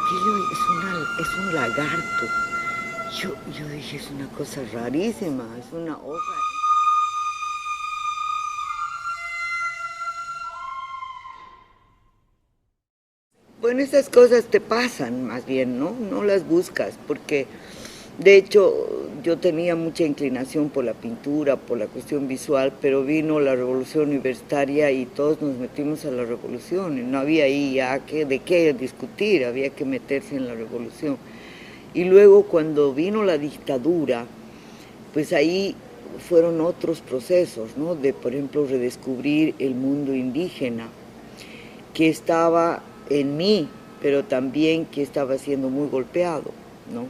aquello es un lagarto. Yo dije, es una cosa rarísima, es una hoja. Bueno, esas cosas te pasan más bien, ¿no? No las buscas, porque de hecho yo tenía mucha inclinación por la pintura, por la cuestión visual, pero vino la revolución universitaria y todos nos metimos a la revolución, y no había ahí ya de qué discutir, había que meterse en la revolución. Y luego cuando vino la dictadura, pues ahí fueron otros procesos, ¿no? De, por ejemplo, redescubrir el mundo indígena, que estaba en mí, pero también que estaba siendo muy golpeado, ¿no?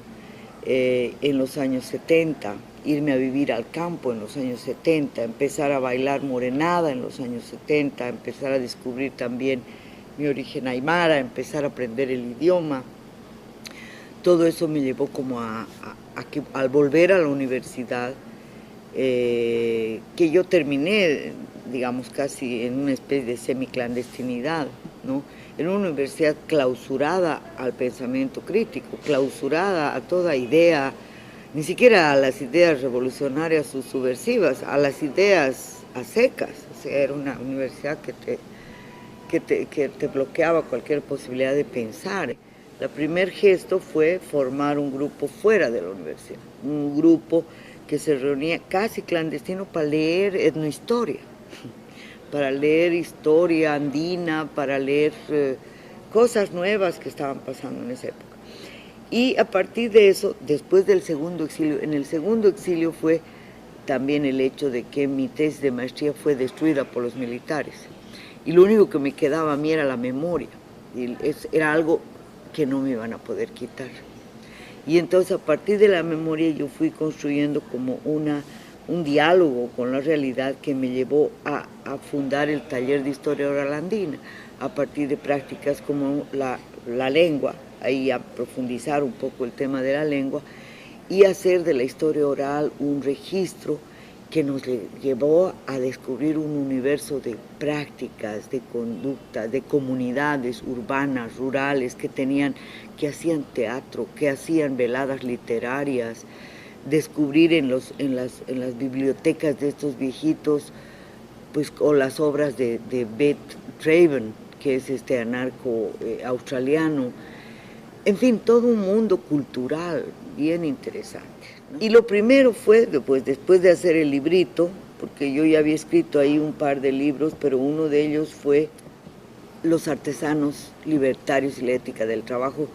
En los años 70, irme a vivir al campo en los años 70, empezar a bailar morenada en los años 70, empezar a descubrir también mi origen aymara, empezar a aprender el idioma. Todo eso me llevó como a que al volver a la universidad, que yo terminé, digamos, casi en una especie de semiclandestinidad, ¿no? En una universidad clausurada al pensamiento crítico, clausurada a toda idea, ni siquiera a las ideas revolucionarias o subversivas, a las ideas a secas. O sea, era una universidad que te bloqueaba cualquier posibilidad de pensar. El primer gesto fue formar un grupo fuera de la universidad, un grupo que se reunía casi clandestino para leer etnohistoria, para leer historia andina, para leer cosas nuevas que estaban pasando en esa época. Y a partir de eso, después del segundo exilio, en el segundo exilio fue también el hecho de que mi tesis de maestría fue destruida por los militares. Y lo único que me quedaba a mí era la memoria. Y era algo que no me iban a poder quitar. Y entonces a partir de la memoria yo fui construyendo como un diálogo con la realidad que me llevó a fundar el taller de historia oral andina, a partir de prácticas como la lengua, ahí a profundizar un poco el tema de la lengua, y hacer de la historia oral un registro que nos llevó a descubrir un universo de prácticas, de conducta, de comunidades urbanas, rurales, que hacían teatro, que hacían veladas literarias, descubrir en las bibliotecas de estos viejitos, pues, o las obras de Beth Draven, que es este anarco australiano. En fin, todo un mundo cultural bien interesante, ¿no? Y lo primero fue, pues, después de hacer el librito, porque yo ya había escrito ahí un par de libros, pero uno de ellos fue Los artesanos libertarios y la ética del trabajo.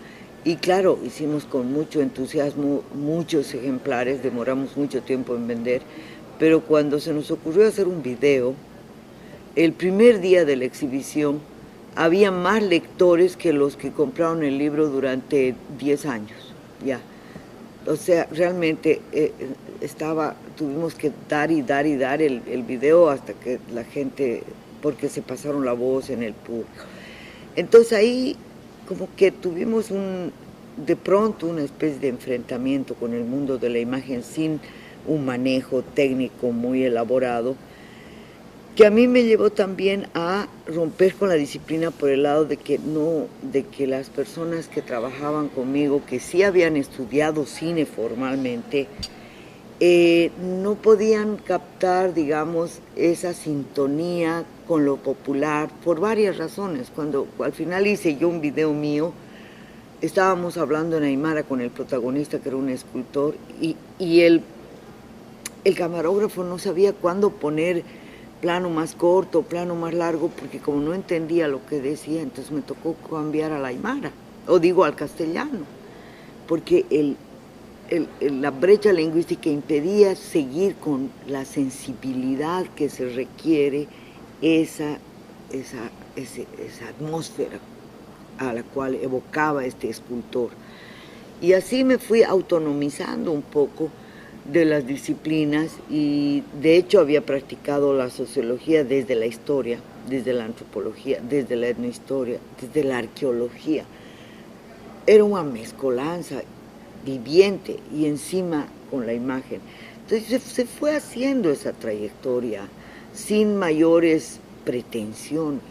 Y claro, hicimos con mucho entusiasmo muchos ejemplares, demoramos mucho tiempo en vender, pero cuando se nos ocurrió hacer un video, el primer día de la exhibición, había más lectores que los que compraron el libro durante 10 años, ya. O sea, realmente tuvimos que dar y dar y dar el video hasta que la gente, porque se pasaron la voz en el público. Entonces ahí como que tuvimos de pronto una especie de enfrentamiento con el mundo de la imagen sin un manejo técnico muy elaborado, que a mí me llevó también a romper con la disciplina por el lado de que las personas que trabajaban conmigo, que sí habían estudiado cine formalmente, no podían captar, digamos, esa sintonía con lo popular por varias razones. Cuando al final hice yo un video mío, estábamos hablando en aymara con el protagonista, que era un escultor, y el camarógrafo no sabía cuándo poner plano más corto, plano más largo, porque como no entendía lo que decía, entonces me tocó cambiar al aymara, o digo al castellano, porque la brecha lingüística impedía seguir con la sensibilidad que se requiere, esa atmósfera a la cual evocaba este escultor. Y así me fui autonomizando un poco de las disciplinas, y de hecho había practicado la sociología desde la historia, desde la antropología, desde la etnohistoria, desde la arqueología. Era una mezcolanza viviente y encima con la imagen. Entonces se fue haciendo esa trayectoria sin mayores pretensiones,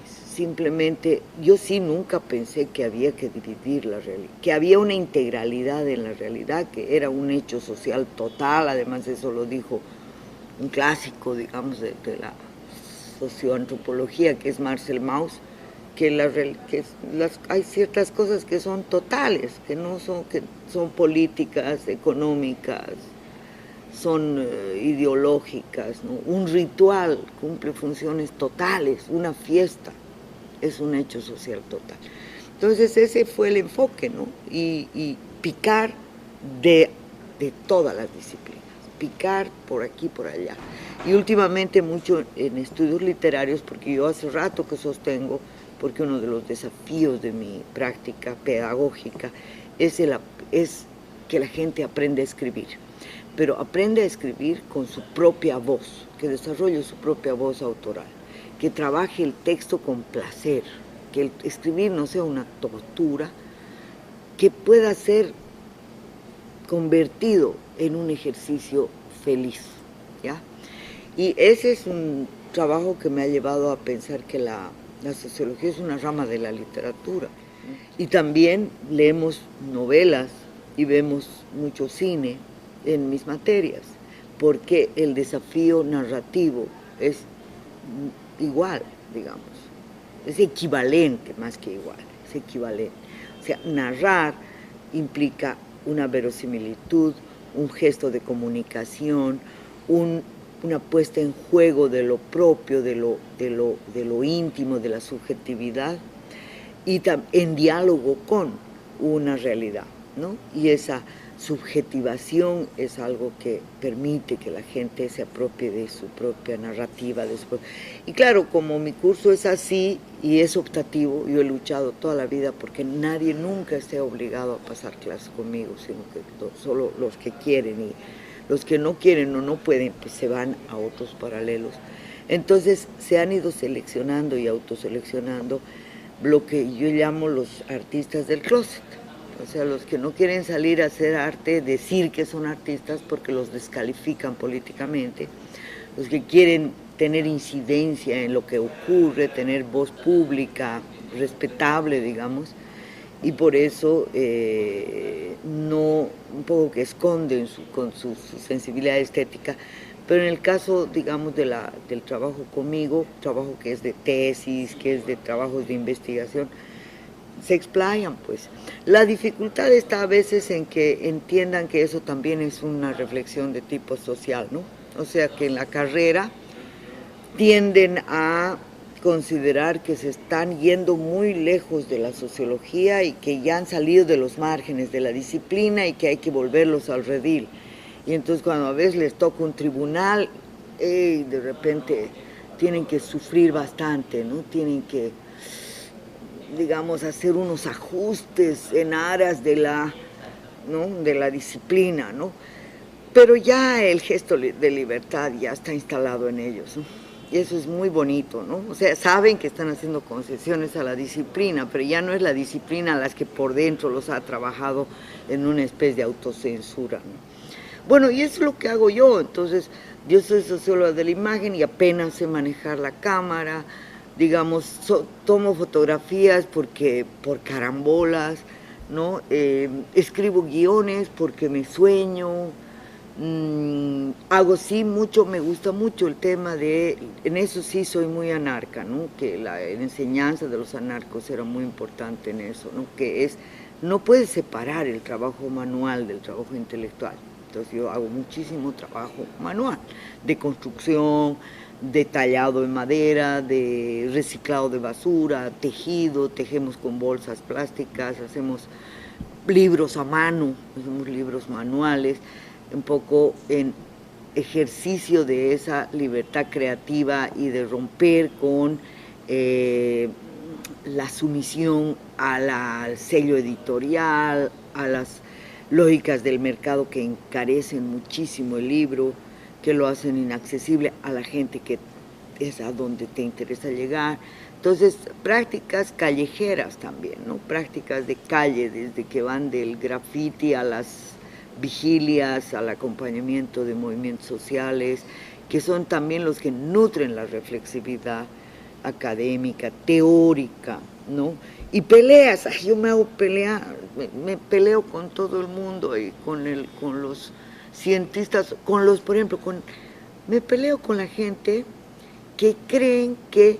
simplemente, yo sí nunca pensé que había que dividir la realidad, que había una integralidad en la realidad, que era un hecho social total, además eso lo dijo un clásico, digamos, de la socioantropología, que es Marcel Mauss, hay ciertas cosas que son totales, que son políticas, económicas, son ideológicas, ¿no? Un ritual cumple funciones totales, una fiesta es un hecho social total. Entonces ese fue el enfoque, ¿no? Y picar de todas las disciplinas, picar por aquí, por allá. Y últimamente mucho en estudios literarios, porque yo hace rato que sostengo, porque uno de los desafíos de mi práctica pedagógica es que la gente aprenda a escribir, pero aprende a escribir con su propia voz, que desarrolle su propia voz autoral, que trabaje el texto con placer, que el escribir no sea una tortura, que pueda ser convertido en un ejercicio feliz, ¿ya? Y ese es un trabajo que me ha llevado a pensar que la sociología es una rama de la literatura. Y también leemos novelas y vemos mucho cine en mis materias, porque el desafío narrativo es igual, digamos, es equivalente más que igual, es equivalente. O sea, narrar implica una verosimilitud, un gesto de comunicación, una puesta en juego de lo propio, de lo íntimo, de la subjetividad, y en diálogo con una realidad, ¿no? Y esa subjetivación es algo que permite que la gente se apropie de su propia narrativa. Y claro, como mi curso es así y es optativo, yo he luchado toda la vida porque nadie nunca esté obligado a pasar clases conmigo, sino que solo los que quieren, y los que no quieren o no pueden, pues se van a otros paralelos. Entonces se han ido seleccionando y autoseleccionando lo que yo llamo los artistas del closet. O sea, los que no quieren salir a hacer arte, decir que son artistas porque los descalifican políticamente, los que quieren tener incidencia en lo que ocurre, tener voz pública, respetable, digamos, y por eso no, un poco que esconden con su sensibilidad estética. Pero en el caso, digamos, del trabajo conmigo, trabajo que es de tesis, que es de trabajos de investigación, se explayan, pues. La dificultad está a veces en que entiendan que eso también es una reflexión de tipo social, ¿no? O sea, que en la carrera tienden a considerar que se están yendo muy lejos de la sociología y que ya han salido de los márgenes de la disciplina y que hay que volverlos al redil. Y entonces cuando a veces les toca un tribunal, de repente tienen que sufrir bastante, ¿no? Tienen que, digamos, hacer unos ajustes en aras de la disciplina, ¿no? Pero ya el gesto de libertad ya está instalado en ellos, ¿no? Y eso es muy bonito, ¿no? O sea, saben que están haciendo concesiones a la disciplina, pero ya no es la disciplina las que por dentro los ha trabajado en una especie de autocensura, ¿no? Bueno, y eso es lo que hago yo. Entonces, yo soy socióloga de la imagen y apenas sé manejar la cámara, digamos, tomo fotografías por carambolas, ¿no? Escribo guiones porque me sueño. Hago sí mucho, me gusta mucho el tema en eso sí soy muy anarca, ¿no? Que la enseñanza de los anarcos era muy importante en eso, ¿no? No puedes separar el trabajo manual del trabajo intelectual. Entonces yo hago muchísimo trabajo manual, de construcción, de tallado en madera, de reciclado de basura, tejemos con bolsas plásticas, hacemos libros a mano, hacemos libros manuales, un poco en ejercicio de esa libertad creativa y de romper con la sumisión al sello editorial, a las lógicas del mercado que encarecen muchísimo el libro, que lo hacen inaccesible a la gente que es a donde te interesa llegar. Entonces, prácticas callejeras también, ¿no? Prácticas de calle, desde que van del graffiti a las vigilias, al acompañamiento de movimientos sociales, que son también los que nutren la reflexividad académica, teórica, ¿no? Y peleas, ay, yo me hago pelear, me peleo con todo el mundo y con los cientistas, por ejemplo, me peleo con la gente que creen que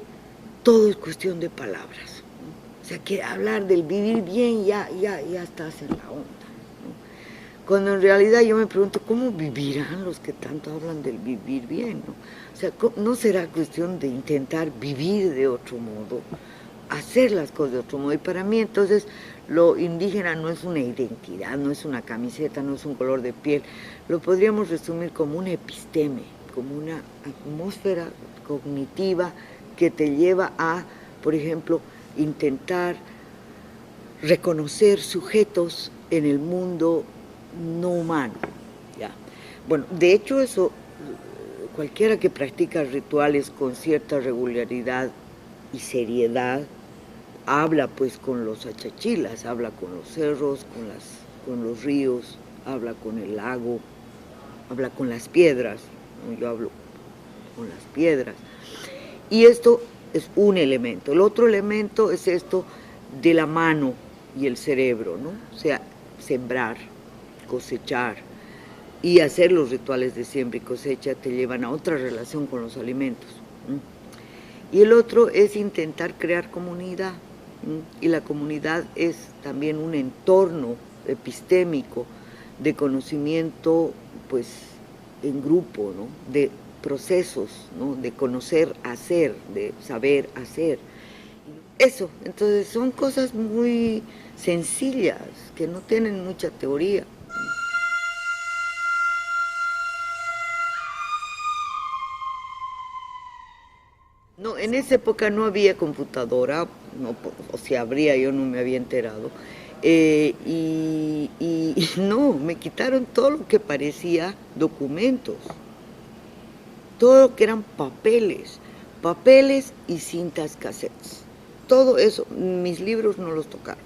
todo es cuestión de palabras, ¿no? O sea, que hablar del vivir bien ya estás en la onda, ¿no? Cuando en realidad yo me pregunto, ¿cómo vivirán los que tanto hablan del vivir bien, ¿no? O sea, ¿no será cuestión de intentar vivir de otro modo? Hacer las cosas de otro modo. Y para mí entonces lo indígena no es una identidad, no es una camiseta, no es un color de piel, lo podríamos resumir como una episteme, como una atmósfera cognitiva que te lleva a, por ejemplo, intentar reconocer sujetos en el mundo no humano. ¿Ya? Bueno, de hecho eso, cualquiera que practica rituales con cierta regularidad y seriedad, habla pues con los achachilas, habla con los cerros, con los ríos, habla con el lago, habla con las piedras, ¿no? Yo hablo con las piedras. Y esto es un elemento. El otro elemento es esto de la mano y el cerebro, ¿no? O sea, sembrar, cosechar y hacer los rituales de siembra y cosecha te llevan a otra relación con los alimentos, ¿no? Y el otro es intentar crear comunidad, ¿no? Y la comunidad es también un entorno epistémico de conocimiento, pues, en grupo, ¿no? De procesos, ¿no? De conocer, hacer, de saber hacer. Eso, entonces son cosas muy sencillas, que no tienen mucha teoría. No, en esa época no había computadora, no, o si habría, yo no me había enterado. Y no, me quitaron todo lo que parecía documentos, todo lo que eran papeles y cintas cassettes. Todo eso, mis libros no los tocaron.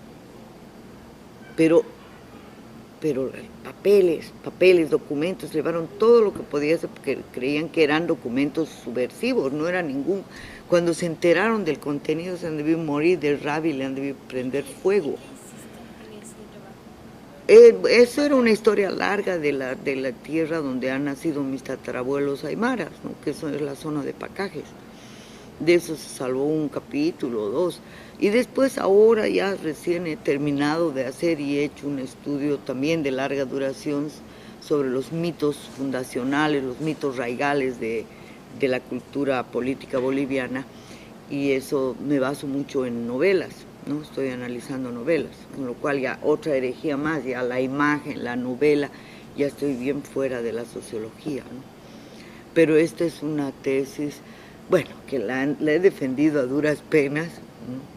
Pero papeles, documentos, llevaron todo lo que podía ser porque creían que eran documentos subversivos, no era ningún. Cuando se enteraron del contenido se han debido morir de rabia y le han debido prender fuego. Eso era una historia larga de la tierra donde han nacido mis tatarabuelos aymaras, ¿no? Que eso es la zona de Pacajes. De eso se salvó un capítulo o dos. Y después ahora ya recién he terminado de hacer y he hecho un estudio también de larga duración sobre los mitos fundacionales, los mitos raigales de la cultura política boliviana, y eso me baso mucho en novelas, ¿no? Estoy analizando novelas, con lo cual ya otra herejía más, ya la imagen, la novela, ya estoy bien fuera de la sociología, ¿no? Pero esta es una tesis, bueno, que la he defendido a duras penas, ¿no?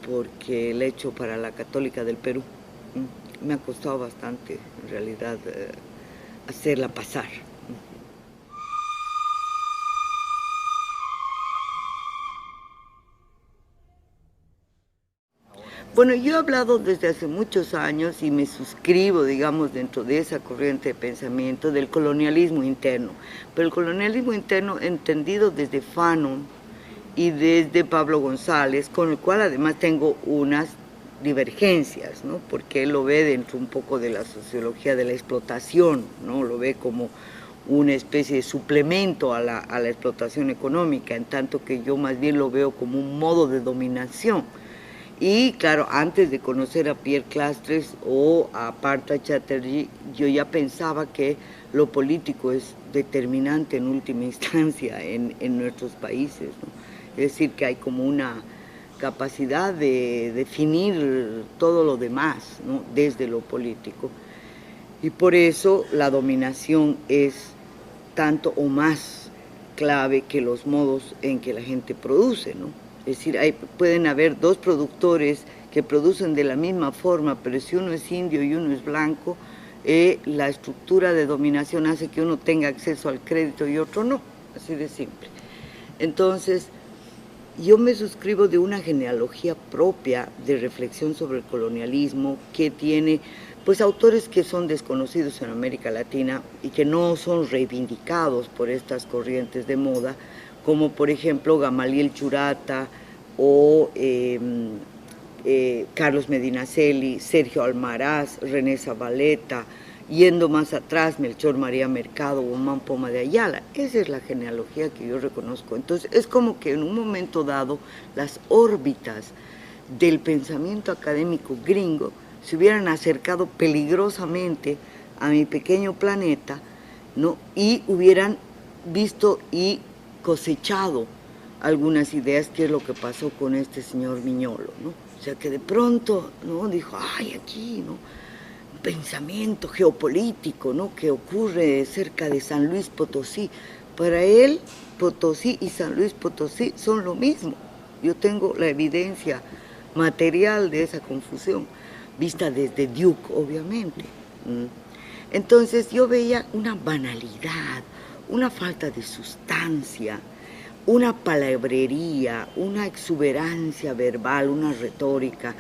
Porque la he hecho para la Católica del Perú. Me ha costado bastante, en realidad, hacerla pasar. Bueno, yo he hablado desde hace muchos años y me suscribo, digamos, dentro de esa corriente de pensamiento del colonialismo interno, pero el colonialismo interno entendido desde Fanon y desde Pablo González, con el cual además tengo unas divergencias, ¿no? Porque él lo ve dentro un poco de la sociología de la explotación, ¿no? Lo ve como una especie de suplemento a la explotación económica, en tanto que yo más bien lo veo como un modo de dominación. Y claro, antes de conocer a Pierre Clastres o a Partha Chatterjee, yo ya pensaba que lo político es determinante en última instancia en nuestros países, ¿no? Es decir, que hay como una capacidad de definir todo lo demás, ¿no? Desde lo político. Y por eso la dominación es tanto o más clave que los modos en que la gente produce, ¿no? Es decir, pueden haber dos productores que producen de la misma forma, pero si uno es indio y uno es blanco, la estructura de dominación hace que uno tenga acceso al crédito y otro no, así de simple. Entonces, yo me suscribo de una genealogía propia de reflexión sobre el colonialismo que tiene pues autores que son desconocidos en América Latina y que no son reivindicados por estas corrientes de moda, como por ejemplo Gamaliel Churata o Carlos Medinaceli, Sergio Almaraz, René Zabaleta, yendo más atrás, Melchor María Mercado, Guzmán Poma de Ayala. Esa es la genealogía que yo reconozco. Entonces es como que en un momento dado las órbitas del pensamiento académico gringo se hubieran acercado peligrosamente a mi pequeño planeta, ¿no? Y hubieran visto y cosechado algunas ideas, que es lo que pasó con este señor Miñolo, ¿no? O sea, que de pronto, ¿no? Dijo, ay, aquí, ¿no? Un pensamiento geopolítico, ¿no? Que ocurre cerca de San Luis Potosí. Para él, Potosí y San Luis Potosí son lo mismo. Yo tengo la evidencia material de esa confusión, vista desde Duke, obviamente. Entonces yo veía una banalidad, una falta de sustancia, una palabrería, una exuberancia verbal, una retórica,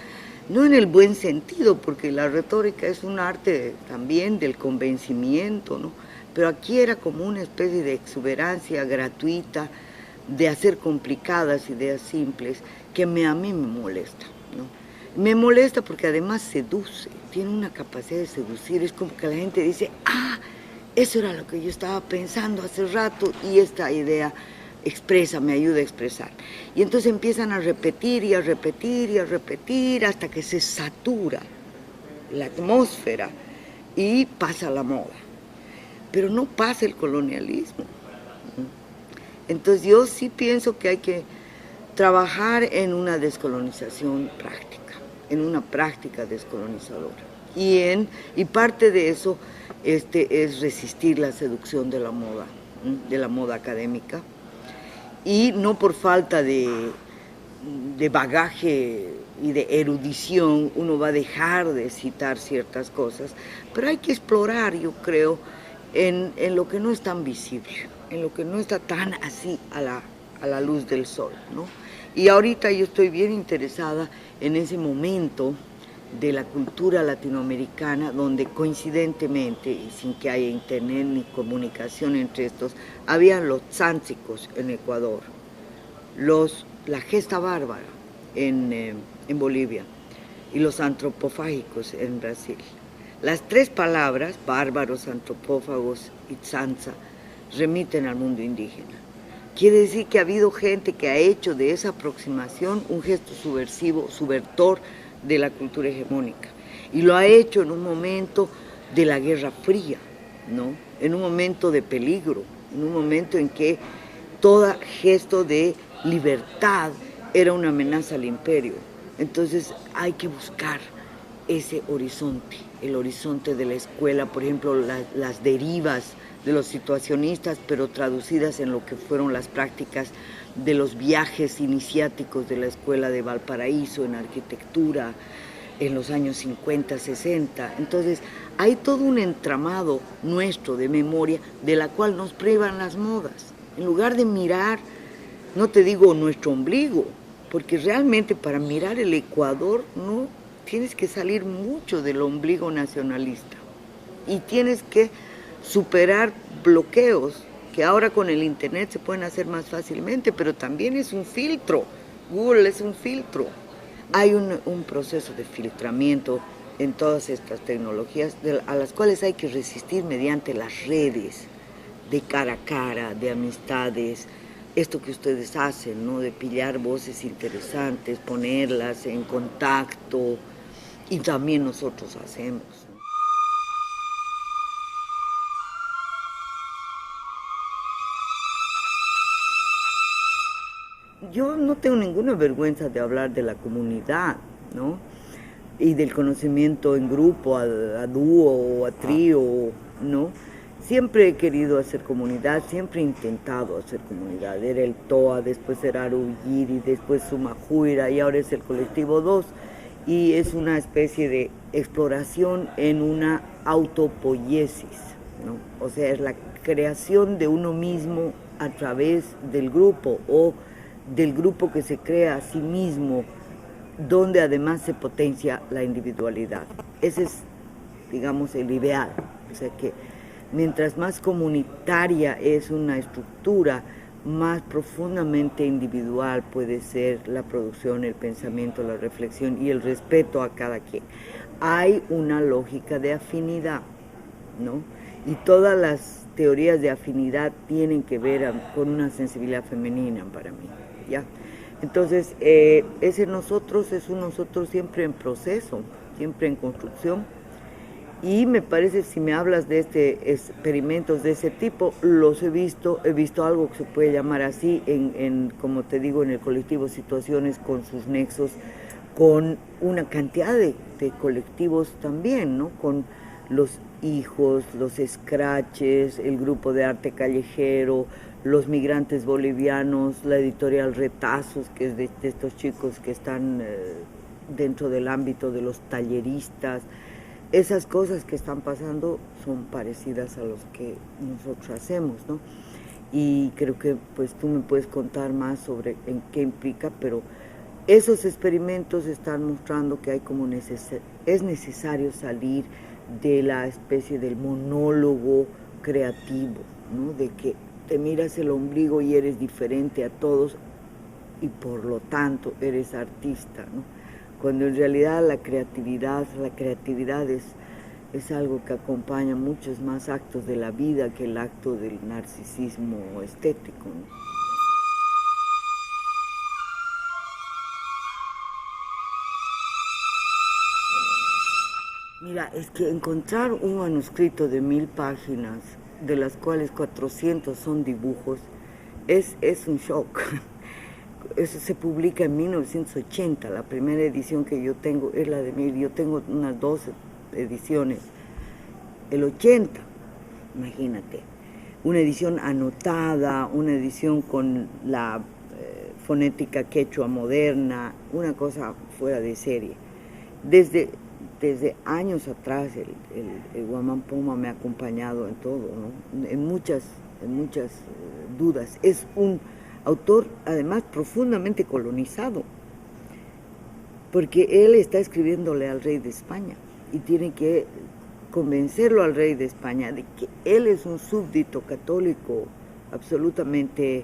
no en el buen sentido, porque la retórica es un arte también del convencimiento, ¿no? Pero aquí era como una especie de exuberancia gratuita, de hacer complicadas ideas simples, que a mí me molesta, ¿no? Me molesta porque además seduce, tiene una capacidad de seducir, es como que la gente dice, ah, eso era lo que yo estaba pensando hace rato y esta idea expresa, me ayuda a expresar. Y entonces empiezan a repetir y a repetir y a repetir hasta que se satura la atmósfera y pasa la moda. Pero no pasa el colonialismo. Entonces yo sí pienso que hay que trabajar en una descolonización práctica, en una práctica descolonizadora. Y parte de eso es resistir la seducción de la moda académica. Y no por falta de bagaje y de erudición uno va a dejar de citar ciertas cosas, pero hay que explorar, yo creo, en lo que no es tan visible, en lo que no está tan así a la luz del sol, ¿no? Y ahorita yo estoy bien interesada en ese momento de la cultura latinoamericana, donde coincidentemente, y sin que haya internet ni comunicación entre estos, habían los tzántzicos en Ecuador, la gesta bárbara en Bolivia y los antropofágicos en Brasil. Las tres palabras, bárbaros, antropófagos y tzantza, remiten al mundo indígena. Quiere decir que ha habido gente que ha hecho de esa aproximación un gesto subversivo, subvertor de la cultura hegemónica. Y lo ha hecho en un momento de la Guerra Fría, ¿no? En un momento de peligro, en un momento en que todo gesto de libertad era una amenaza al imperio. Entonces hay que buscar ese horizonte, el horizonte de la escuela, por ejemplo, las derivas de los situacionistas, pero traducidas en lo que fueron las prácticas de los viajes iniciáticos de la escuela de Valparaíso en arquitectura en los años 50, 60. Entonces hay todo un entramado nuestro de memoria de la cual nos privan las modas. En lugar de mirar, no te digo nuestro ombligo, porque realmente para mirar el Ecuador no tienes que salir mucho del ombligo nacionalista y tienes que superar bloqueos que ahora con el internet se pueden hacer más fácilmente, pero también es un filtro. Google es un filtro. Hay un proceso de filtramiento en todas estas tecnologías a las cuales hay que resistir mediante las redes de cara a cara, de amistades, esto que ustedes hacen, ¿no? De pillar voces interesantes, ponerlas en contacto, y también nosotros hacemos. Yo no tengo ninguna vergüenza de hablar de la comunidad, ¿no? Y del conocimiento en grupo, a dúo o a trío, ¿no? Siempre he querido hacer comunidad, siempre he intentado hacer comunidad. Era el TOA, después era Aruyiri, después Sumajuira y ahora es el Colectivo 2. Y es una especie de exploración en una autopoiesis, ¿no? O sea, es la creación de uno mismo a través del grupo o del grupo que se crea a sí mismo, donde además se potencia la individualidad. Esa es digamos, el ideal. O sea que mientras más comunitaria es una estructura, más profundamente individual puede ser la producción, el pensamiento, la reflexión y el respeto a cada quien. Hay una lógica de afinidad, ¿no? Y todas las teorías de afinidad tienen que ver con una sensibilidad femenina para mí, ¿ya? Entonces, ese nosotros es un nosotros siempre en proceso, siempre en construcción. Y me parece, si me hablas de experimentos de ese tipo, los he visto algo que se puede llamar así, como te digo, en el colectivo Situaciones con sus nexos, con una cantidad de colectivos también, ¿no? Con los hijos, los scratches, el grupo de arte callejero, los migrantes bolivianos, la editorial Retazos, que es de estos chicos que están dentro del ámbito de los talleristas. Esas cosas que están pasando son parecidas a los que nosotros hacemos, ¿no? Y creo que pues tú me puedes contar más sobre en qué implica, pero esos experimentos están mostrando que hay como es necesario salir de la especie del monólogo creativo, ¿no? De que te miras el ombligo y eres diferente a todos y por lo tanto eres artista, ¿no? Cuando en realidad la creatividad es algo que acompaña muchos más actos de la vida que el acto del narcisismo estético, ¿no? Mira, es que encontrar un manuscrito de 1000 páginas, de las cuales 400 son dibujos, es un shock. Eso se publica en 1980, la primera edición que yo tengo es la de 1000, yo tengo unas 12 ediciones, el 80, imagínate, una edición anotada, una edición con la fonética quechua moderna, una cosa fuera de serie. Desde años atrás el Guamán Poma me ha acompañado en todo, ¿no? en muchas dudas. Es un autor además profundamente colonizado, porque él está escribiéndole al rey de España y tiene que convencerlo al rey de España de que él es un súbdito católico absolutamente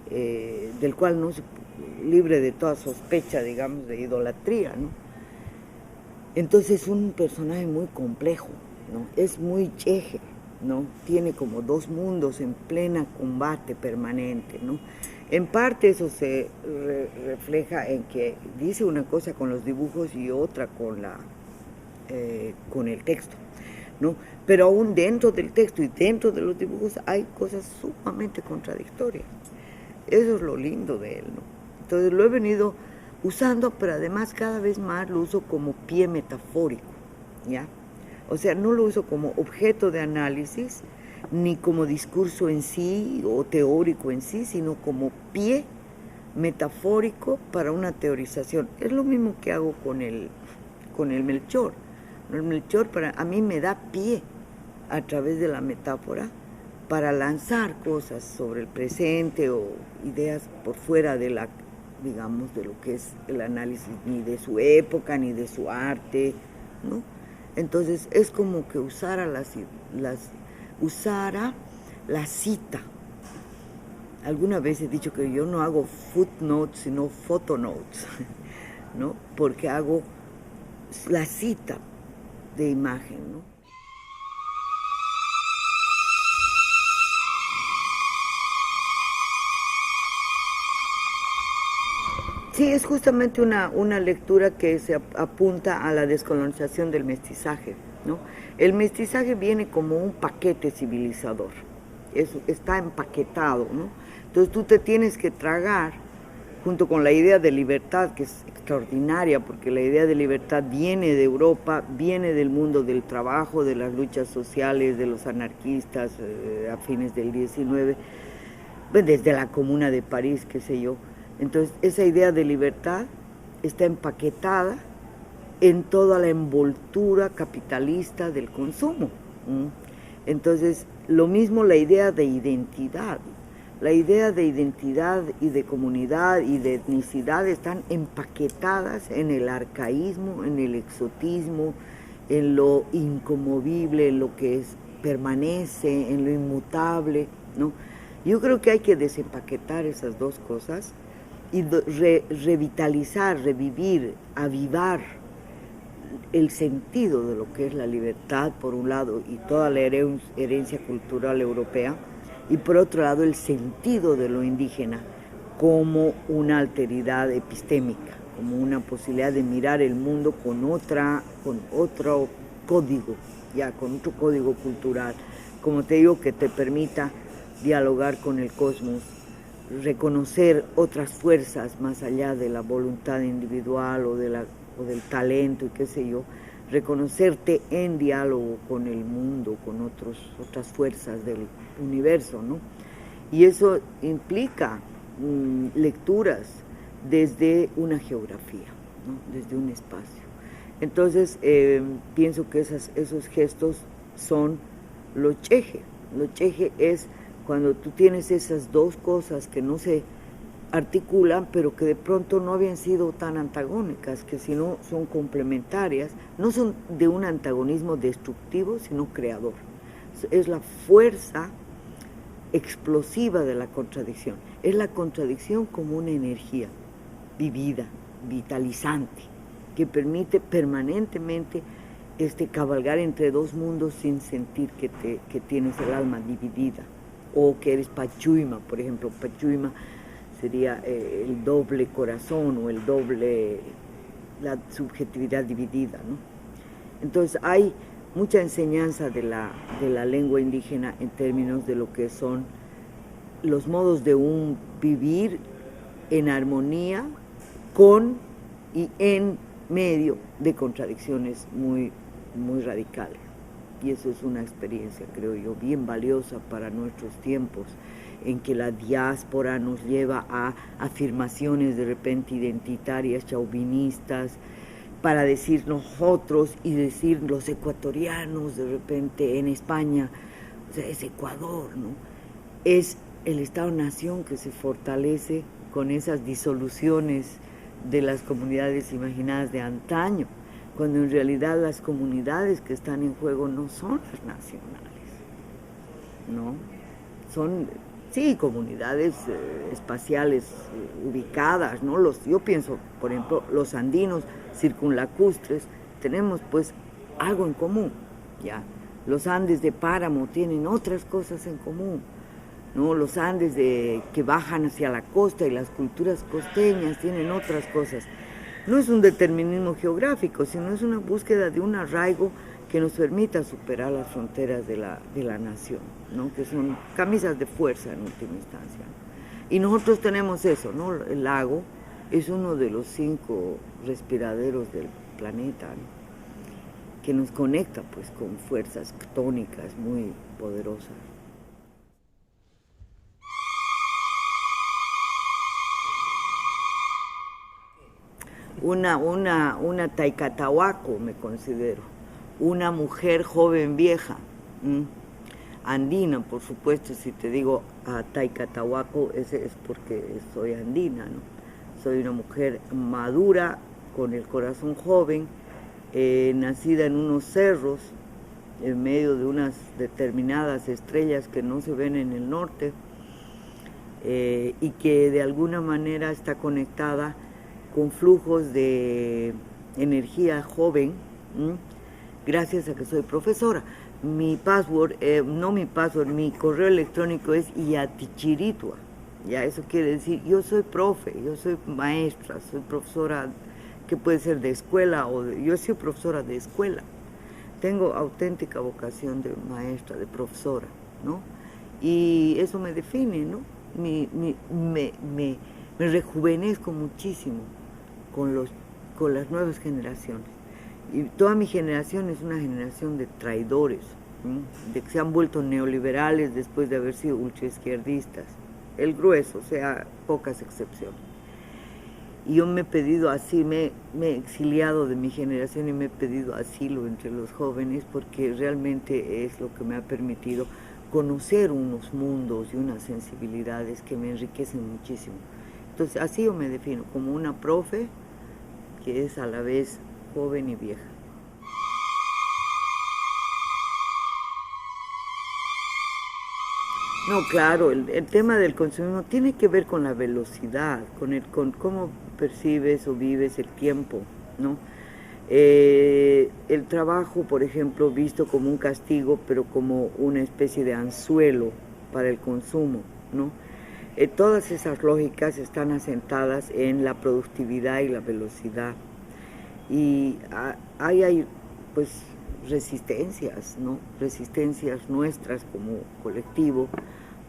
del cual no se libre de toda sospecha, digamos, de idolatría, ¿no? Entonces es un personaje muy complejo, ¿no? Es muy cheje, ¿no? Tiene como dos mundos en plena combate permanente, ¿no? En parte eso se refleja en que dice una cosa con los dibujos y otra con el texto, ¿no? Pero aún dentro del texto y dentro de los dibujos hay cosas sumamente contradictorias. Eso es lo lindo de él, ¿no? Entonces lo he venido usando, pero además cada vez más lo uso como pie metafórico, ¿ya? O sea, no lo uso como objeto de análisis, ni como discurso en sí o teórico en sí, sino como pie metafórico para una teorización. Es lo mismo que hago con el Melchor. El Melchor a mí me da pie a través de la metáfora para lanzar cosas sobre el presente o ideas por fuera de digamos, de lo que es el análisis ni de su época ni de su arte, ¿no? Entonces es como que usara la cita. Alguna vez he dicho que yo no hago footnotes sino photonotes, ¿no? Porque hago la cita de imagen, ¿no? Sí, es justamente una lectura que se apunta a la descolonización del mestizaje, ¿no? El mestizaje viene como un paquete civilizador, está empaquetado, ¿no? Entonces tú te tienes que tragar, junto con la idea de libertad, que es extraordinaria, porque la idea de libertad viene de Europa, viene del mundo del trabajo, de las luchas sociales, de los anarquistas a fines del 19, pues desde la Comuna de París, qué sé yo. Entonces, esa idea de libertad está empaquetada en toda la envoltura capitalista del consumo. Entonces, lo mismo la idea de identidad. La idea de identidad y de comunidad y de etnicidad están empaquetadas en el arcaísmo, en el exotismo, en lo inconmovible, en lo que permanece, en lo inmutable, ¿no? Yo creo que hay que desempaquetar esas dos cosas y revitalizar, revivir, avivar el sentido de lo que es la libertad, por un lado, y toda la herencia cultural europea, y por otro lado el sentido de lo indígena como una alteridad epistémica, como una posibilidad de mirar el mundo con otro código, ya con otro código cultural, como te digo, que te permita dialogar con el cosmos, reconocer otras fuerzas más allá de la voluntad individual o del talento y qué sé yo, reconocerte en diálogo con el mundo, con otras fuerzas del universo, ¿no? Y eso implica lecturas desde una geografía, ¿no? Desde un espacio. Entonces, pienso que esos gestos son lo cheje. Lo cheje es cuando tú tienes esas dos cosas que no se articulan, pero que de pronto no habían sido tan antagónicas, que si no son complementarias, no son de un antagonismo destructivo, sino creador. Es la fuerza explosiva de la contradicción. Es la contradicción como una energía vivida, vitalizante, que permite permanentemente cabalgar entre dos mundos sin sentir que tienes el alma dividida, o que eres Pachuima, por ejemplo. Pachuima sería el doble corazón o la subjetividad dividida, ¿no? Entonces hay mucha enseñanza de la lengua indígena en términos de lo que son los modos de un vivir en armonía con y en medio de contradicciones muy, muy radicales. Y eso es una experiencia, creo yo, bien valiosa para nuestros tiempos, en que la diáspora nos lleva a afirmaciones de repente identitarias, chauvinistas, para decir nosotros y decir los ecuatorianos de repente en España. O sea, es Ecuador, ¿no? Es el Estado-Nación que se fortalece con esas disoluciones de las comunidades imaginadas de antaño, cuando en realidad las comunidades que están en juego no son las nacionales, ¿no? Son, sí, comunidades espaciales ubicadas, ¿no? Yo pienso, por ejemplo, los andinos circunlacustres, tenemos pues algo en común, ¿ya? Los Andes de Páramo tienen otras cosas en común, ¿no? Los Andes que bajan hacia la costa y las culturas costeñas tienen otras cosas. No es un determinismo geográfico, sino es una búsqueda de un arraigo que nos permita superar las fronteras de la nación, ¿no? Que son camisas de fuerza en última instancia, ¿no? Y nosotros tenemos eso, ¿no? El lago es uno de los 5 respiraderos del planeta, ¿no? Que nos conecta pues con fuerzas tónicas muy poderosas. Una taicatahuaco me considero, una mujer joven vieja, andina, por supuesto. Si te digo taicatahuaco, ese es porque soy andina, ¿no? Soy una mujer madura, con el corazón joven, nacida en unos cerros, en medio de unas determinadas estrellas que no se ven en el norte, y que de alguna manera está conectada con flujos de energía joven, gracias a que soy profesora. Mi correo electrónico es Iatichiritua, ya eso quiere decir, yo soy profe, yo soy maestra, soy profesora, que puede ser de escuela, yo soy profesora de escuela, tengo auténtica vocación de maestra, de profesora, ¿no? Y eso me define, ¿no? Me rejuvenezco muchísimo con las nuevas generaciones. Y toda mi generación es una generación de traidores, ¿sí? De que se han vuelto neoliberales después de haber sido ultraizquierdistas. El grueso, o sea, pocas excepciones. Y yo me he pedido asilo, me he exiliado de mi generación y me he pedido asilo entre los jóvenes, porque realmente es lo que me ha permitido conocer unos mundos y unas sensibilidades que me enriquecen muchísimo. Entonces, así yo me defino, como una profe que es a la vez joven y vieja. No, claro, el tema del consumismo tiene que ver con la velocidad, con cómo percibes o vives el tiempo, ¿no? El trabajo, por ejemplo, visto como un castigo, pero como una especie de anzuelo para el consumo, ¿no? Todas esas lógicas están asentadas en la productividad y la velocidad. Y hay pues resistencias, ¿no? Resistencias nuestras como colectivo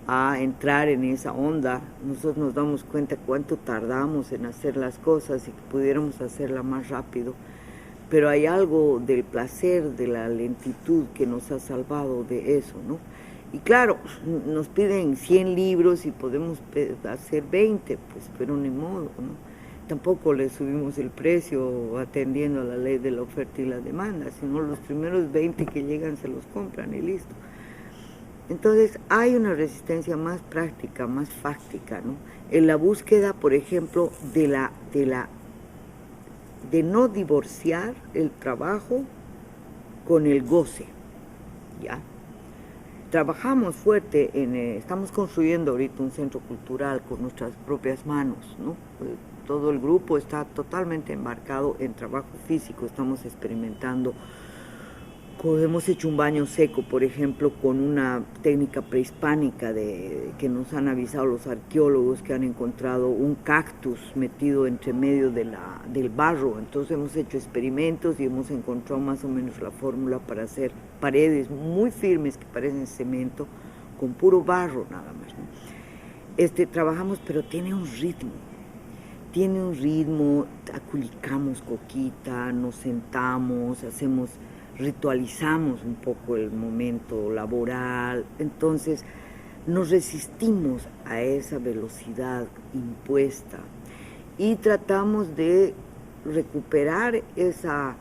a entrar en esa onda. Nosotros nos damos cuenta cuánto tardamos en hacer las cosas y que pudiéramos hacerla más rápido. Pero hay algo del placer, de la lentitud que nos ha salvado de eso, ¿no? Y claro, nos piden 100 libros y podemos hacer 20, pues, pero ni modo, ¿no? Tampoco le subimos el precio atendiendo a la ley de la oferta y la demanda, sino los primeros 20 que llegan se los compran y listo. Entonces hay una resistencia más práctica, más fáctica, ¿no? En la búsqueda, por ejemplo, de no divorciar el trabajo con el goce, ¿ya? Trabajamos fuerte estamos construyendo ahorita un centro cultural con nuestras propias manos, ¿no? Todo el grupo está totalmente embarcado en trabajo físico, estamos experimentando. Hemos hecho un baño seco, por ejemplo, con una técnica prehispánica que nos han avisado los arqueólogos que han encontrado un cactus metido entre medio del barro. Entonces hemos hecho experimentos y hemos encontrado más o menos la fórmula para hacer paredes muy firmes que parecen cemento con puro barro nada más, ¿no? Trabajamos, pero tiene un ritmo, aculicamos coquita, nos sentamos, ritualizamos un poco el momento laboral, entonces nos resistimos a esa velocidad impuesta y tratamos de recuperar esa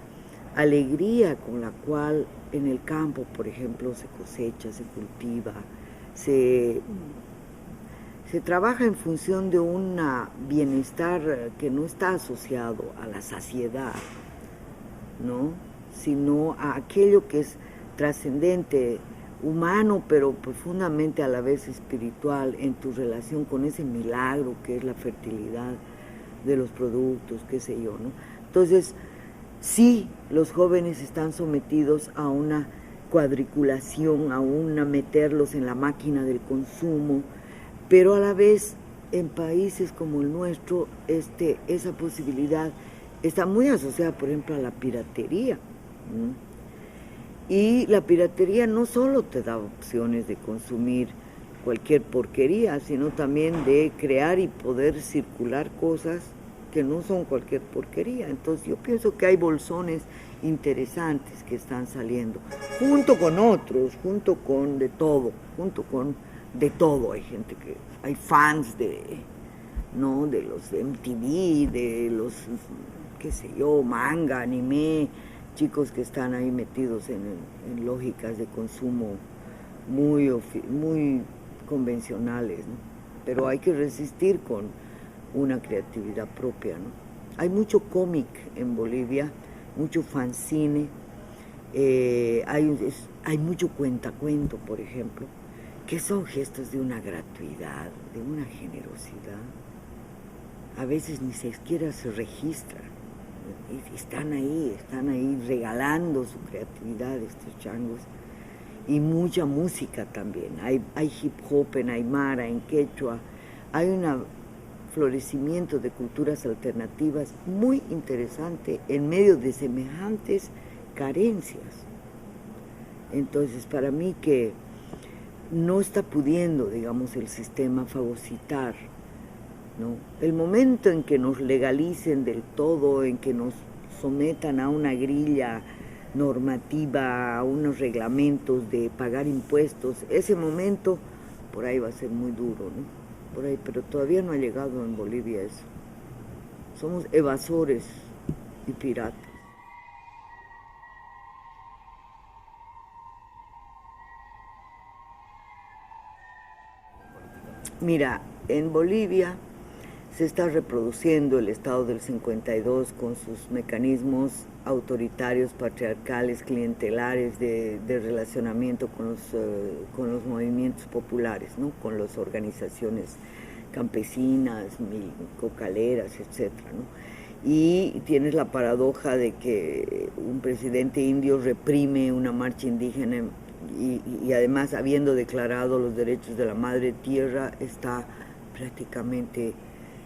alegría con la cual en el campo, por ejemplo, se cosecha, se cultiva, se trabaja en función de un bienestar que no está asociado a la saciedad, ¿no? Sino a aquello que es trascendente, humano, pero profundamente a la vez espiritual en tu relación con ese milagro que es la fertilidad de los productos, qué sé yo, ¿no? Entonces, sí, los jóvenes están sometidos a una cuadriculación, a meterlos en la máquina del consumo, pero a la vez en países como el nuestro, esa posibilidad está muy asociada, por ejemplo, a la piratería. Y la piratería no solo te da opciones de consumir cualquier porquería, sino también de crear y poder circular cosas que no son cualquier porquería. Entonces yo pienso que hay bolsones interesantes que están saliendo, junto con otros, junto con de todo. Hay gente hay fans ¿no? De los MTV, de los, qué sé yo, manga, anime, chicos que están ahí metidos en lógicas de consumo muy convencionales, ¿no? Pero hay que resistir con una creatividad propia, ¿no? Hay mucho cómic en Bolivia, mucho fanzine, hay mucho cuentacuento, por ejemplo, que son gestos de una gratuidad, de una generosidad. A veces ni siquiera se registran. Están ahí regalando su creatividad estos changos. Y mucha música también. Hay hip hop en aymara, en quechua. Hay un florecimiento de culturas alternativas muy interesante en medio de semejantes carencias. Entonces, para mí que no está pudiendo, digamos, el sistema fagocitar, ¿no? El momento en que nos legalicen del todo, en que nos sometan a una grilla normativa, a unos reglamentos de pagar impuestos, ese momento por ahí va a ser muy duro, ¿no? Por ahí, pero todavía no ha llegado en Bolivia eso. Somos evasores y piratas. Mira, en Bolivia se está reproduciendo el Estado del 52 con sus mecanismos autoritarios, patriarcales, clientelares de relacionamiento con los movimientos populares, ¿no? Con las organizaciones campesinas, cocaleras, etc., ¿no? Y tienes la paradoja de que un presidente indio reprime una marcha indígena y además, habiendo declarado los derechos de la madre tierra, está prácticamente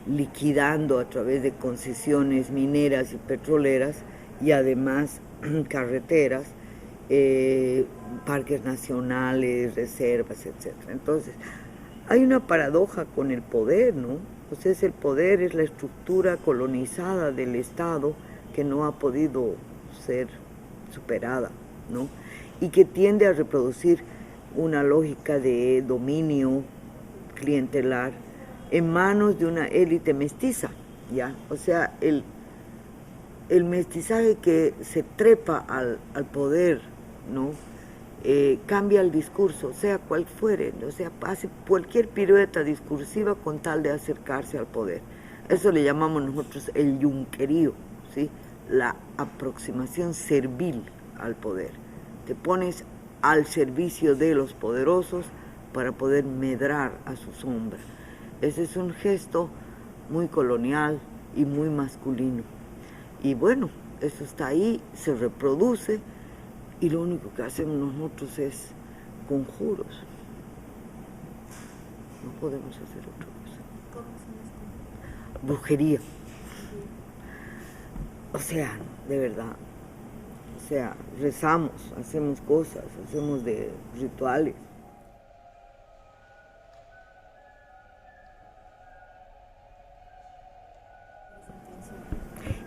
liquidando a través de concesiones mineras y petroleras y además carreteras, parques nacionales, reservas, etc. Entonces, hay una paradoja con el poder, ¿no? Entonces el poder es la estructura colonizada del Estado que no ha podido ser superada, ¿no? Y que tiende a reproducir una lógica de dominio clientelar en manos de una élite mestiza, ¿ya? O sea, el mestizaje que se trepa al poder, ¿no? Cambia el discurso, sea cual fuere, o sea, hace cualquier pirueta discursiva con tal de acercarse al poder. Eso le llamamos nosotros el yunquerío, ¿sí? La aproximación servil al poder. Te pones al servicio de los poderosos para poder medrar a su sombra. Ese es un gesto muy colonial y muy masculino. Y bueno, eso está ahí, se reproduce, y lo único que hacemos nosotros es conjuros. No podemos hacer otra cosa. ¿Cómo son los conjuros? Brujería. O sea, de verdad. O sea, rezamos, hacemos cosas, hacemos de rituales.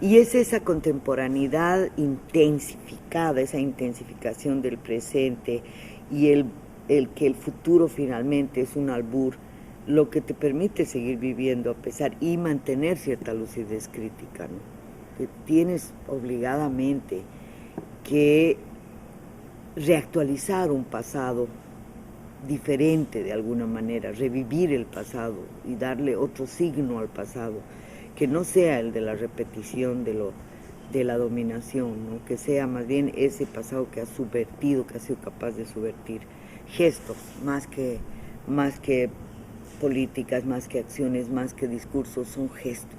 Y es esa contemporaneidad intensificada, esa intensificación del presente y el que el futuro finalmente es un albur, lo que te permite seguir viviendo a pesar y mantener cierta lucidez crítica, ¿no? Que tienes obligadamente que reactualizar un pasado diferente de alguna manera, revivir el pasado y darle otro signo al pasado, que no sea el de la repetición de la dominación, ¿no? Que sea más bien ese pasado que ha subvertido, que ha sido capaz de subvertir gestos, más que políticas, más que acciones, más que discursos, son gestos.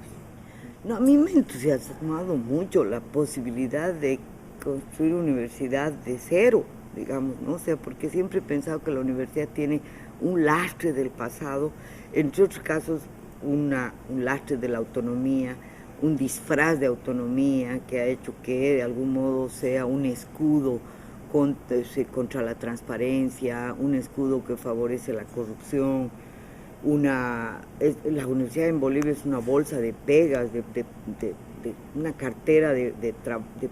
No, a mí me ha entusiasmado mucho la posibilidad de construir una universidad de cero, digamos, ¿no? O sea, porque siempre he pensado que la universidad tiene un lastre del pasado, entre otros casos un lastre de la autonomía, un disfraz de autonomía que ha hecho que de algún modo sea un escudo contra la transparencia, un escudo que favorece la corrupción. La universidad en Bolivia es una bolsa de pegas, una cartera de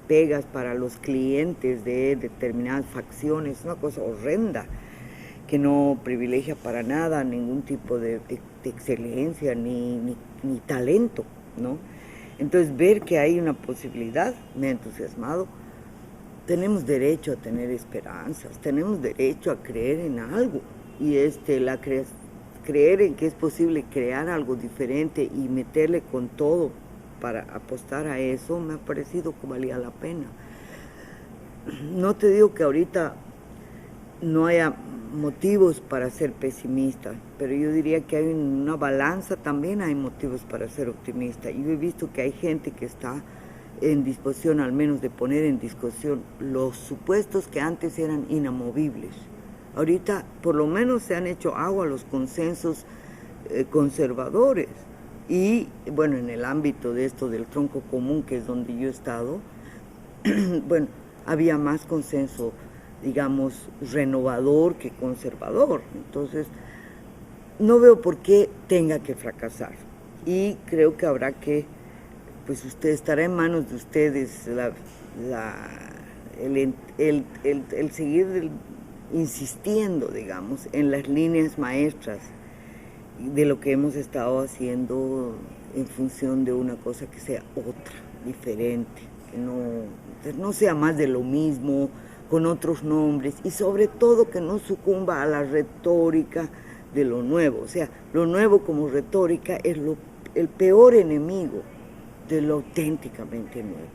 pegas para los clientes de determinadas facciones, una cosa horrenda, que no privilegia para nada ningún tipo de excelencia ni talento, ¿no? Entonces, ver que hay una posibilidad me ha entusiasmado. Tenemos derecho a tener esperanzas, tenemos derecho a creer en algo, y creer en que es posible crear algo diferente y meterle con todo para apostar a eso, me ha parecido que valía la pena. No te digo que ahorita no haya motivos para ser pesimista, pero yo diría que hay una balanza, también hay motivos para ser optimista. Yo he visto que hay gente que está en disposición al menos de poner en discusión los supuestos que antes eran inamovibles. Ahorita por lo menos se han hecho agua los consensos conservadores y bueno, en el ámbito de esto del tronco común, que es donde yo he estado, bueno, había más consenso, digamos, renovador que conservador. Entonces, no veo por qué tenga que fracasar. Y creo que habrá que, pues estará en manos de ustedes el seguir insistiendo, digamos, en las líneas maestras de lo que hemos estado haciendo en función de una cosa que sea otra, diferente, que no sea más de lo mismo, con otros nombres, y sobre todo que no sucumba a la retórica de lo nuevo. O sea, lo nuevo como retórica es el peor enemigo de lo auténticamente nuevo.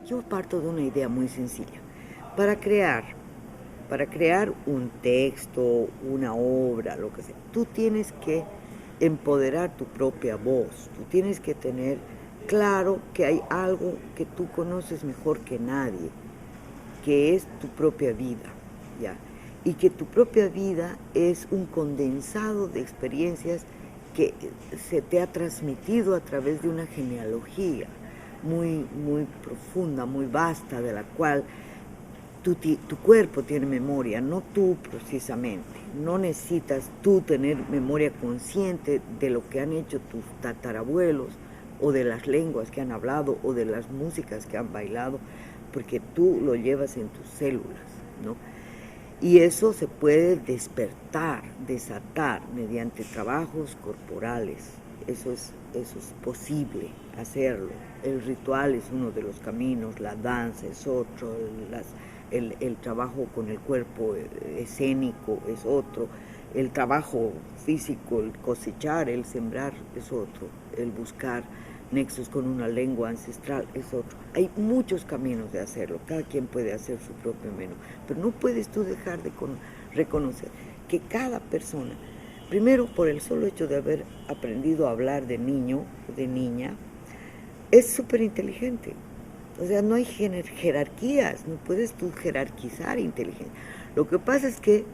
Yo parto de una idea muy sencilla. Para crear un texto, una obra, lo que sea, tú tienes que empoderar tu propia voz, tú tienes que tener claro que hay algo que tú conoces mejor que nadie, que es tu propia vida, ¿ya? Y que tu propia vida es un condensado de experiencias que se te ha transmitido a través de una genealogía muy, muy profunda, muy vasta, de la cual tu cuerpo tiene memoria, no tú precisamente. No necesitas tú tener memoria consciente de lo que han hecho tus tatarabuelos, o de las lenguas que han hablado, o de las músicas que han bailado, porque tú lo llevas en tus células, ¿no? Y eso se puede despertar, desatar mediante trabajos corporales. Eso es posible hacerlo. El ritual es uno de los caminos, la danza es otro, el trabajo con el cuerpo escénico es otro, el trabajo físico, el cosechar, el sembrar es otro, el buscar nexos con una lengua ancestral es otro. Hay muchos caminos de hacerlo, cada quien puede hacer su propio menú, pero no puedes tú dejar de reconocer que cada persona, primero por el solo hecho de haber aprendido a hablar de niño o de niña, es súper inteligente. O sea, no hay jerarquías, no puedes tú jerarquizar inteligencia. Lo que pasa es que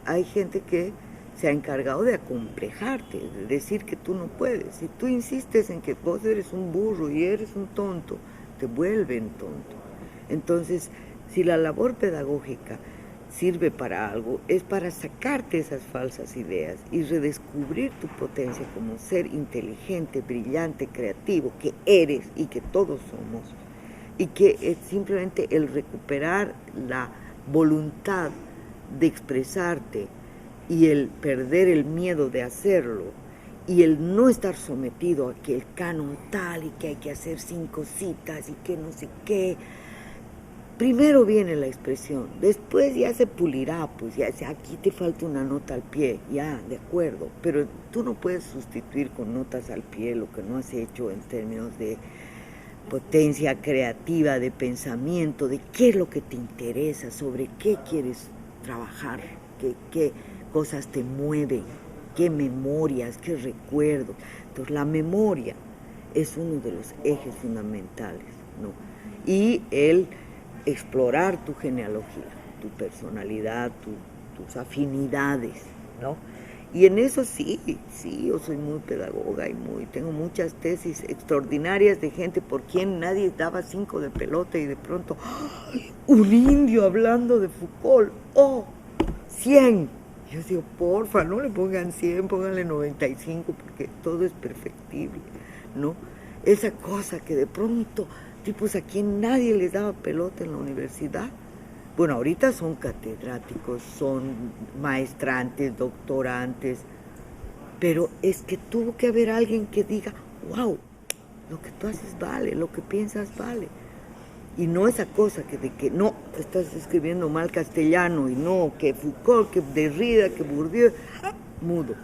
hay gente que se ha encargado de acomplejarte, de decir que tú no puedes. Si tú insistes en que vos eres un burro y eres un tonto, te vuelven tonto. Entonces, si la labor pedagógica sirve para algo, es para sacarte esas falsas ideas y redescubrir tu potencia como ser inteligente, brillante, creativo, que eres y que todos somos. Y que es simplemente el recuperar la voluntad de expresarte y el perder el miedo de hacerlo y el no estar sometido a que el canon tal y que hay que hacer 5 citas y que no sé qué. Primero viene la expresión, después ya se pulirá, pues ya aquí te falta una nota al pie, ya, de acuerdo, pero tú no puedes sustituir con notas al pie lo que no has hecho en términos de potencia creativa, de pensamiento, de qué es lo que te interesa, sobre qué quieres trabajar, qué cosas te mueven, qué memorias, qué recuerdos. Entonces la memoria es uno de los ejes fundamentales, ¿no? Y el explorar tu genealogía, tu personalidad, tus afinidades, ¿no? Y en eso sí, yo soy muy pedagoga y tengo muchas tesis extraordinarias de gente por quien nadie daba 5 de pelota y de pronto, ¡ay! Un indio hablando de Foucault, ¡oh! 100. Yo digo, porfa, no le pongan 100, pónganle 95 porque todo es perfectible, ¿no? Esa cosa que de pronto, tipos a quien nadie les daba pelota en la universidad, bueno, ahorita son catedráticos, son maestrantes, doctorantes, pero es que tuvo que haber alguien que diga, wow, lo que tú haces vale, lo que piensas vale. Y no esa cosa de que no, estás escribiendo mal castellano, y no, que Foucault, que Derrida, que Bourdieu, mudo,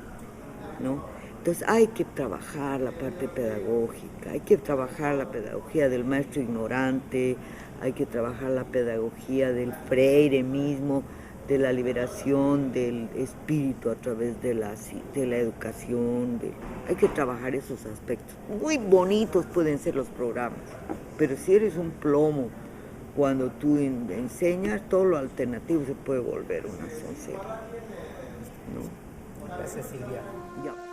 ¿no? Entonces hay que trabajar la parte pedagógica, hay que trabajar la pedagogía del maestro ignorante, hay que trabajar la pedagogía del Freire mismo, de la liberación del espíritu a través de la educación. Hay que trabajar esos aspectos. Muy bonitos pueden ser los programas, pero si eres un plomo cuando tú enseñas, todo lo alternativo se puede volver una soncera, ¿no? Gracias, Silvia. Ya.